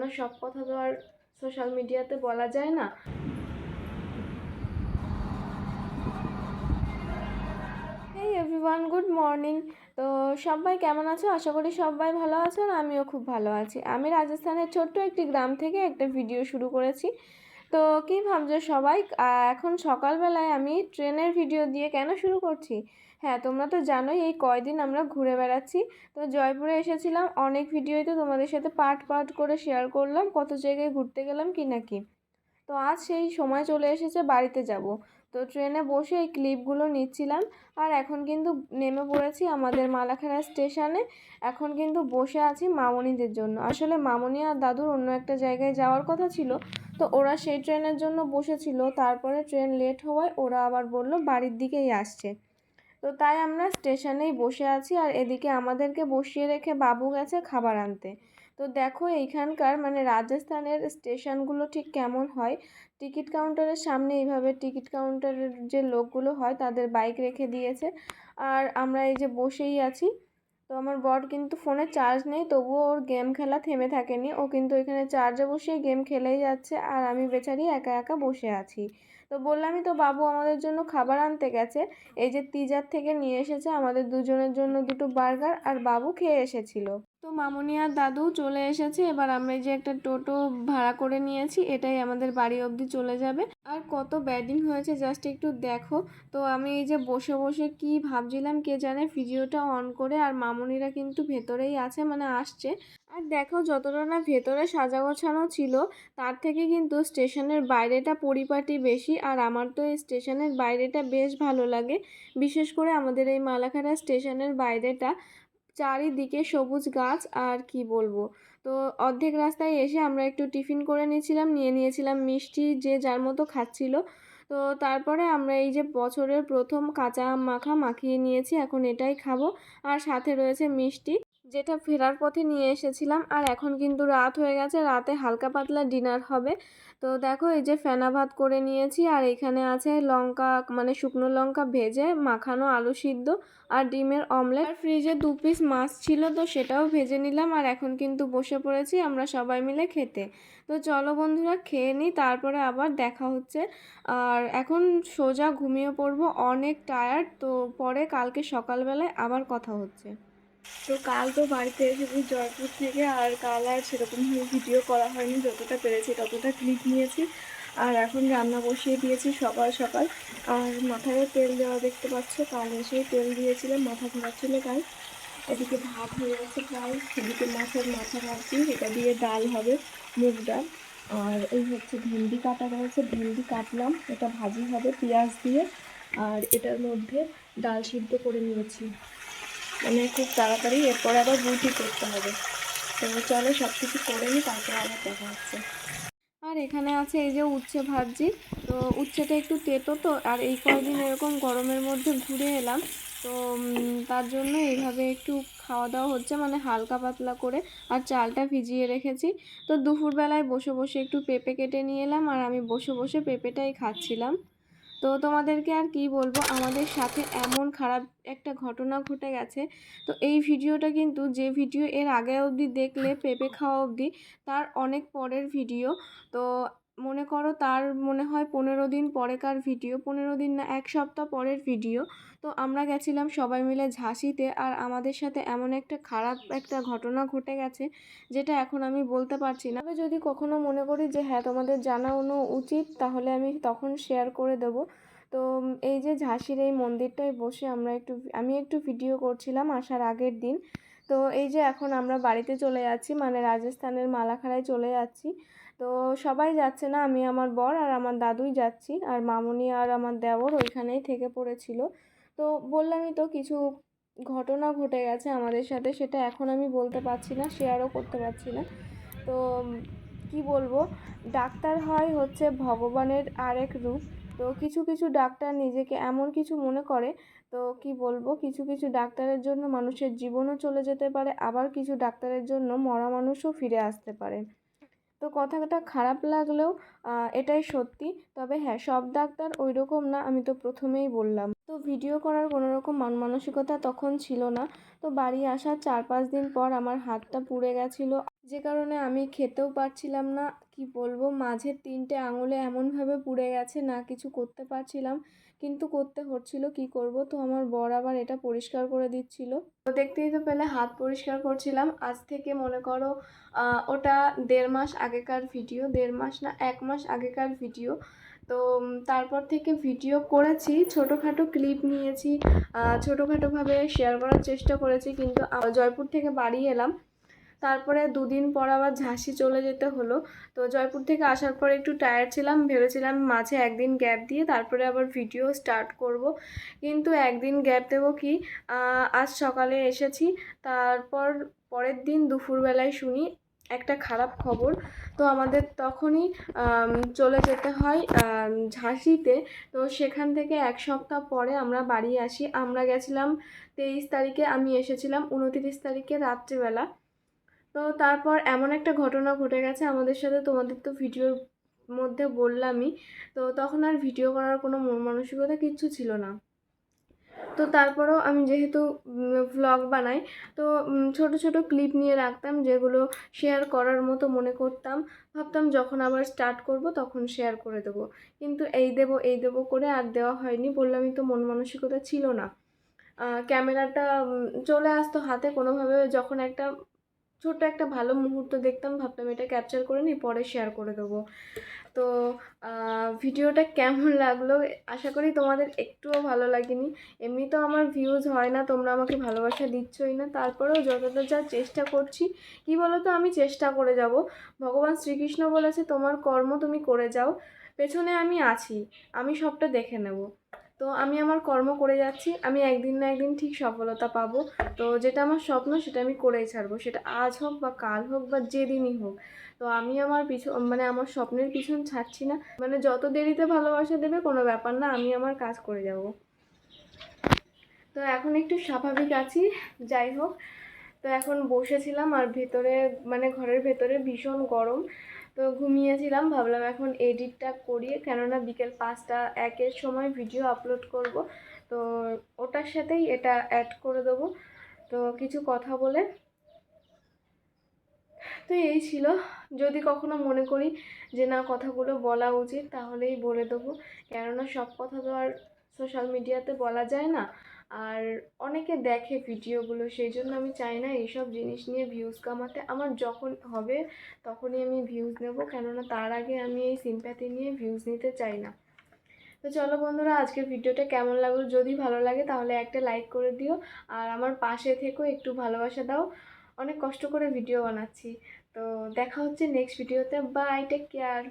কেননা সব কথা তো আর সোশ্যাল মিডিয়াতে বলা যায় না। হেই এভরিওয়ান, গুড মর্নিং। তো সবাই কেমন আছো? আশা করি সবাই ভালো আছো, আর আমিও খুব ভালো আছি। আমি রাজস্থানের ছোট্ট একটি গ্রাম থেকে একটা ভিডিও শুরু করেছি। তো কী ভাবছো সবাই? এখন সকালবেলায় আমি ট্রেনের ভিডিও দিয়ে কেন শুরু করছি? হ্যাঁ, তোমরা তো জানোই এই কয়দিন আমরা ঘুরে বেড়াচ্ছি। তো জয়পুরে এসেছিলাম, অনেক ভিডিওই তো তোমাদের সাথে পার্ট পার্ট করে শেয়ার করলাম, কত জায়গায় ঘুরতে গেলাম কি না কি। তো আজ সেই সময় চলে এসেছে, বাড়িতে যাব। তো ট্রেনে বসে এই ক্লিপগুলো নিচ্ছিলাম। আর এখন কিন্তু নেমে পড়েছি আমাদের মালাখাড়া স্টেশনে। এখন কিন্তু বসে আছি মামনিদের জন্য। আসলে মামনি আর দাদুর অন্য একটা জায়গায় যাওয়ার কথা ছিল, তো ওরা সেই ট্রেনের জন্য বসেছিল। তারপরে ট্রেন লেট হওয়ায় ওরা আবার বলল বাড়ির দিকেই আসছে। তো তাই আমরা স্টেশনেই বসে আছি, আর এদিকে আমাদেরকে বসিয়ে রেখে বাবু গেছে খাবার আনতে। তো দেখো এইখানকার মানে রাজস্থানের স্টেশনগুলো ঠিক কেমন হয়। টিকিট কাউন্টারের সামনে এইভাবে টিকিট কাউন্টারের যে লোকগুলো হয় তাদের বাইক রেখে দিয়েছে, আর আমরা এই যে বসেই আছি। তো আমার বর কিন্তু ফোনে চার্জ নেই, তবুও ওর গেম খেলা থেমে থাকেনি, ও কিন্তু এখানে চার্জে বসিয়ে গেম খেলেই যাচ্ছে, আর আমি বেচারি একা একা বসে আছি। তো বললামই তো, বাবু আমাদের জন্য খাবার আনতে গেছে। এই যে তিজার থেকে নিয়ে এসেছে আমাদের দুজনের জন্য দুটো বার্গার, আর বাবু খেয়ে এসেছিল। তো মামুনি আর দাদু চলে এসেছে। এবার আমরা এই যে একটা টোটো ভাড়া করে নিয়েছি, এটাই আমাদের বাড়ি অবধি চলে যাবে। আর কত ব্যাডিং হয়েছে জাস্ট একটু দেখো। তো আমি এই যে বসে বসে কি ভাবছিলাম কে জানে, ভিডিওটা অন করে, আর মামুনিরা কিন্তু ভেতরেই আছে, মানে আসছে। আর দেখো যতটা না ভেতরে সাজা গোছানো ছিল, তার থেকে কিন্তু স্টেশনের বাইরেটা পরিপাটি বেশি। আর আমার তো এই স্টেশনের বাইরেটা বেশ ভালো লাগে, বিশেষ করে আমাদের এই মালাখাড়া স্টেশনের বাইরেটা। চারিদিকে সবুজ গাছ, আর কি বলবো। তো অর্ধেক রাস্তায় এসে আমরা একটু টিফিন করে নিয়েছিলাম মিষ্টি, যে যার মতো খাচ্ছিল। তো তারপরে আমরা এই যে বছরের প্রথম কাঁচা আম মাখা মাখিয়ে নিয়েছি, এখন এটাই খাবো। আর সাথে রয়েছে মিষ্টি, যেটা ফেরার পথে নিয়ে এসেছিলাম। আর এখন কিন্তু রাত হয়ে গেছে, রাতে হালকা পাতলা ডিনার হবে। তো দেখো এই যে ফেনা ভাত করে নিয়েছি, আর এখানে আছে লঙ্কা, মানে শুকনো লঙ্কা ভেজে মাখানো আলু সিদ্ধ, আর ডিমের অমলেট। আর ফ্রিজে 2 পিস মাছ ছিল, তো সেটাও ভেজে নিলাম। আর এখন কিন্তু বসে পড়েছি আমরা সবাই মিলে খেতে। তো চলো বন্ধুরা, খেয়ে নিই, তারপরে আবার দেখা হচ্ছে। আর এখন সোজা ঘুমিয়ে পড়বো, অনেক টায়ার্ড। তো পরে কালকে সকালবেলায় আবার কথা হচ্ছে। তো কাল তো বাড়িতে এসেছি জয়পুর থেকে, আর কাল আর সেরকমভাবে ভিডিও করা হয়নি, যতটা পেরেছি ততটা ক্লিপ নিয়েছি। আর এখন রান্না বসিয়ে দিয়েছি সকাল সকাল। আর মাথায় তেল দেওয়া দেখতে পাচ্ছ, কাল এসেই তেল দিয়েছিলাম, মাথা ঘোরাচ্ছিল তাই। এদিকে ভাত হয়ে গেছে প্রায়, এদিকে মাছের মাথা ভাবছি, এটা দিয়ে ডাল হবে, মুগ ডাল। আর এই হচ্ছে ভেন্ডি কাটা রয়েছে, ভেন্ডি কাটলাম, এটা ভাজি হবে পেঁয়াজ দিয়ে। আর এটার মধ্যে ডাল সিদ্ধ করে নিয়েছি, মানে খুব তাড়াতাড়ি, এরপর আবার রুটি করতে হবে। তো চলো সব কিছু করে নিই, তারপরে আবার দেখা হচ্ছে। আর এখানে আছে এই যে উচ্ছে ভাজি। তো উচ্ছেটা একটু তেতো তো, আর এই কয়দিন এরকম গরমের মধ্যে ঘুরে এলাম, তো তার জন্য এইভাবে একটু খাওয়া দাওয়া হচ্ছে, মানে হালকা পাতলা করে। আর চালটা ভিজিয়ে রেখেছি। তো দুপুরবেলায় বসে বসে একটু পেঁপে কেটে নিয়ে এলাম, আর আমি বসে বসে পেঁপেটাই খাচ্ছিলাম। তো তোমাদেরকে আর কি বলবো, আমাদের সাথে এমন খারাপ একটা ঘটনা ঘটে গেছে। তো এই ভিডিওটা কিন্তু, যে ভিডিও এর আগে অবধি দেখলে পেঁপে খাওয়া অবধি, তার অনেক পরের ভিডিও। তো মনে করো তার মনে হয় 15 দিন পরেকার ভিডিও, 15 দিন না, 1 সপ্তাহ পরের ভিডিও। তো আমরা গেছিলাম সবাই মিলে ঝাঁসিতে, আর আমাদের সাথে এমন একটা খারাপ একটা ঘটনা ঘটে গেছে, যেটা এখন আমি বলতে পারছি না। তবে যদি কখনো মনে করি যে হ্যাঁ তোমাদের জানানো উচিত, তাহলে আমি তখন শেয়ার করে দেবো। তো এই যে ঝাঁসির এই মন্দিরটায় বসে আমি একটু ভিডিও করছিলাম আসার আগের দিন। তো এই যে এখন আমরা বাড়িতে চলে যাচ্ছি, মানে রাজস্থানের মালাখাড়ায় চলে যাচ্ছি। তো সবাই যাচ্ছে না, আমি আমার বর আর আমার দাদুই যাচ্ছি, আর মামুনি আর আমার দেওর ওইখানেই থেকে পড়েছিল। তো বললামই তো, কিছু ঘটনা ঘটে গেছে আমাদের সাথে, সেটা এখন আমি বলতে পারছি না, শেয়ারও করতে পারছি না। তো কি বলবো, ডাক্তার হচ্ছে ভগবানের আরেক রূপ। তো কিছু কিছু ডাক্তার নিজেকে এমন কিছু মনে করে। তো কি বলবো, কিছু কিছু ডাক্তারের জন্য মানুষের জীবনও চলে যেতে পারে, আবার কিছু ডাক্তারের জন্য মরা মানুষও ফিরে আসতে পারে। তো কথাটা খারাপ লাগলেও এটাই সত্যি। তবে হ্যাঁ, সব ডাক্তার ওই রকম না, আমি তো প্রথমেই বললাম। তো ভিডিও করার কোনো রকম মন মানসিকতা তখন ছিল না। তো বাড়ি আসার 4-5 দিন পর আমার হাতটা পুড়ে গেছিলো, যে কারণে আমি খেতেও পারছিলাম না। কি বলবো, মাঝের 3টে আঙুলে এমনভাবে পুড়ে গেছে, না কিছু করতে পারছিলাম, কিন্তু করতে হচ্ছিল, কি করব। তো আমার বর আবার এটা পরিষ্কার করে দিচ্ছিল। তো দেখতেই তো পেলে হাত পরিষ্কার করছিলাম। আজ থেকে মনে করো ওটা 1.5 মাস আগেকার ভিডিও, 1.5 মাস না 1 মাস আগেকার ভিডিও। তো তারপর থেকে ভিডিও করেছি, ছোটোখাটো ক্লিপ নিয়েছি, ছোটোখাটোভাবে শেয়ার করার চেষ্টা করেছি, কিন্তু জয়পুর থেকে বাড়ি এলাম, তারপরে 2 দিন পর আবার ঝাঁসি চলে যেতে হলো। তো জয়পুর থেকে আসার পর একটু টায়ার্ড ছিলাম, ভেবেছিলাম মাঝে একদিন গ্যাপ দিয়ে তারপরে আবার ভিডিও স্টার্ট করব, কিন্তু একদিন গ্যাপ দেবো কি, আজ সকালে এসেছি, তারপর পরের দিন দুপুরবেলায় শুনি একটা খারাপ খবর। তো আমাদের তখনই চলে যেতে হয় ঝাঁসিতে। তো সেখান থেকে 1 সপ্তাহ পরে আমরা বাড়ি আসি। আমরা গেছিলাম 23 তারিখে, আমি এসেছিলাম 29 তারিখে রাত্রিবেলা। তো তারপর এমন একটা ঘটনা ঘটে গেছে আমাদের সাথে, তোমাদের তো ভিডিওর মধ্যে বললামই। তো তখন আর ভিডিও করার কোনো মন মানসিকতা কিচ্ছু ছিল না। তো তারপরেও আমি যেহেতু ভ্লগ বানাই, তো ছোট ছোট ক্লিপ নিয়ে রাখতাম, যেগুলো শেয়ার করার মতো মনে করতাম। ভাবতাম যখন আবার স্টার্ট করব তখন শেয়ার করে দেবো, কিন্তু এই দেবো করে আর দেওয়া হয়নি। বললামই তো, মন মানসিকতা ছিল না। ক্যামেরাটা চলে আসতো হাতে কোনোভাবে, যখন একটা ছোট্ট একটা ভালো মুহূর্ত দেখতাম, ভাবতাম এটা ক্যাপচার করে নিই, পরে শেয়ার করে দেবো। তো ভিডিওটা কেমন লাগলো, আশা করি তোমাদের একটুও ভালো লাগেনি। এমনিতেও আমার ভিউজ হয় না, তোমরা আমাকে ভালোবাসা দিচ্ছই না, তারপরেও যতটা যা চেষ্টা করছি। কি বলো তো, আমি চেষ্টা করে যাব। ভগবান শ্রীকৃষ্ণ বলেছে, তোমার কর্ম তুমি করে যাও, পেছনে আমি আছি, আমি সবটা দেখে নেব। তো আমি আমার কর্ম করে যাচ্ছি, আমি একদিন না একদিন ঠিক সফলতা পাবো। তো যেটা আমার স্বপ্ন সেটা আমি করেই ছাড়বো, সেটা আজ হোক বা কাল হোক বা যেদিনই হোক। তো আমি আমার আমার স্বপ্নের পিছন ছাড়ছি না। যত দেরিতে ভালোবাসা দেবে কোনো ব্যাপার না, আমি আমার কাজ করে যাব। তো এখন একটু স্বাভাবিক আছি, যাই হোক। তো এখন বসেছিলাম, আর ভেতরে ঘরের ভেতরে ভীষণ গরম। তো ঘুমিয়েছিলাম, ভাবলাম এখন এডিটটা করি, কেননা বিকেল 5টা-1-এর সময় ভিডিও আপলোড করব। তো ওটার সাথেই এটা অ্যাড করে দেবো। তো কিছু কথা বলে, তো এই ছিল। যদি কখনো মনে করি যে না, কথাগুলো বলা উচিত, তাহলেই বলে দেবো, কেননা সব কথা তো আর সোশ্যাল মিডিয়াতে বলা যায় না। আর অনেকে দেখে ভিডিওগুলো, সেই জন্য আমি চাই না এইসব জিনিস নিয়ে ভিউজ কামাতে। আমার যখন হবে তখনই আমি ভিউজ নেব, কেননা তার আগে আমি এই সিম্প্যাথি নিয়ে ভিউজ নিতে চাই না। তো চলো বন্ধুরা, আজকের ভিডিওটা কেমন লাগলো, যদি ভালো লাগে তাহলে একটা লাইক করে দিও, আর আমার পাশে থেকেও একটু ভালোবাসা দাও। অনেক কষ্ট করে ভিডিও বানাচ্ছি। তো দেখা হচ্ছে নেক্সট ভিডিওতে। Bye, take care.